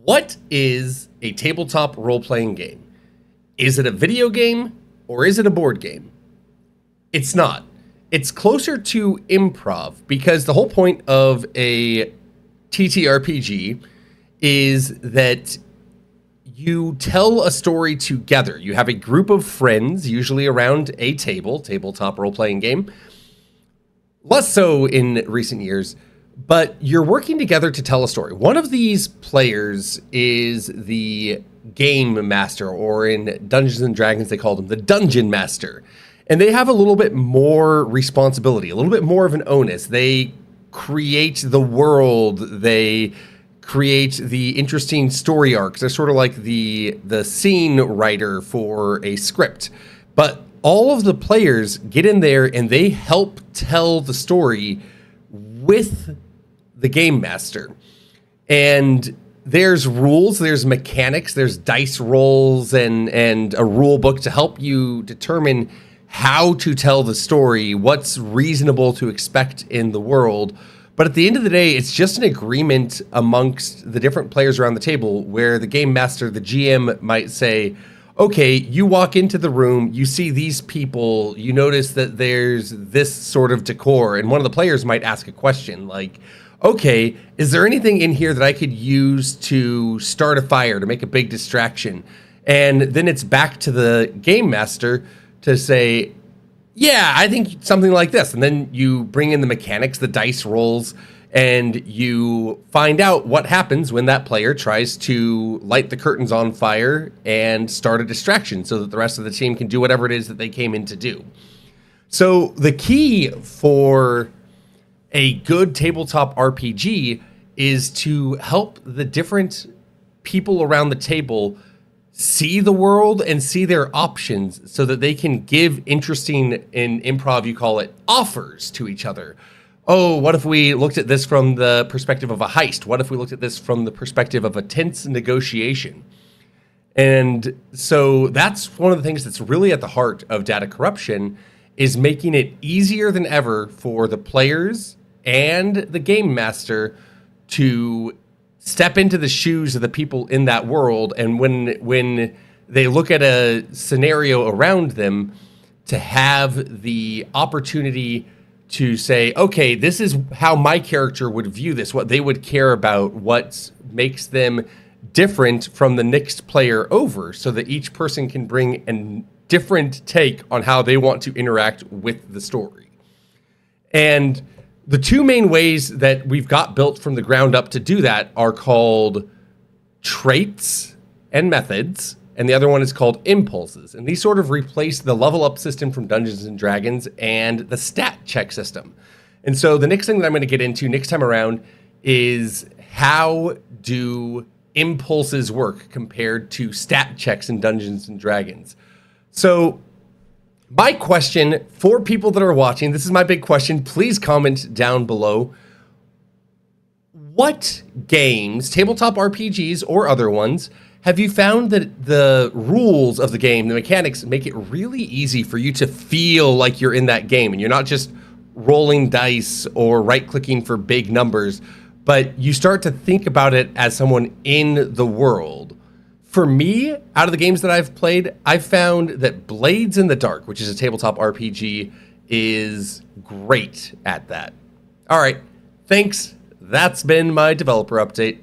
What is a tabletop role-playing game? Is it a video game or is it a board game? It's not. It's closer to improv because the whole point of a TTRPG is that you tell a story together. You have a group of friends, usually around a tabletop role-playing game. Less so in recent years, but you're working together to tell a story. One of these players is the game master, or in Dungeons and Dragons, they call them the dungeon master. And they have a little bit more responsibility, a little bit more of an onus. They create the world. They create the interesting story arcs. They're sort of like the scene writer for a script. But all of the players get in there and they help tell the story with the game master. And there's rules, there's mechanics, there's dice rolls and a rule book to help you determine how to tell the story, what's reasonable to expect in the world. But at the end of the day, it's just an agreement amongst the different players around the table where the game master, the GM, might say, okay, you walk into the room, you see these people, you notice that there's this sort of decor, and one of the players might ask a question like, okay, is there anything in here that I could use to start a fire, to make a big distraction? And then it's back to the game master to say, yeah, I think something like this. And then you bring in the mechanics, the dice rolls, and you find out what happens when that player tries to light the curtains on fire and start a distraction so that the rest of the team can do whatever it is that they came in to do. So the key for a good tabletop RPG is to help the different people around the table see the world and see their options so that they can give interesting, in improv you call it, offers to each other. Oh, what if we looked at this from the perspective of a heist? What if we looked at this from the perspective of a tense negotiation? And so that's one of the things that's really at the heart of data corruption, is making it easier than ever for the players and the game master to step into the shoes of the people in that world. And when they look at a scenario around them, to have the opportunity to say, okay, this is how my character would view this, what they would care about, what makes them different from the next player over, so that each person can bring a different take on how they want to interact with the story. And the two main ways that we've got built from the ground up to do that are called traits and methods, and the other one is called impulses. And these sort of replace the level up system from Dungeons and Dragons and the stat check system. And so the next thing that I'm going to get into next time around is how do impulses work compared to stat checks in Dungeons and Dragons. So my question for people that are watching, this is my big question, please comment down below. What games, tabletop RPGs or other ones, have you found that the rules of the game, the mechanics, make it really easy for you to feel like you're in that game and you're not just rolling dice or right-clicking for big numbers, but you start to think about it as someone in the world? For me, out of the games that I've played, I've found that Blades in the Dark, which is a tabletop RPG, is great at that. All right, thanks. That's been my developer update.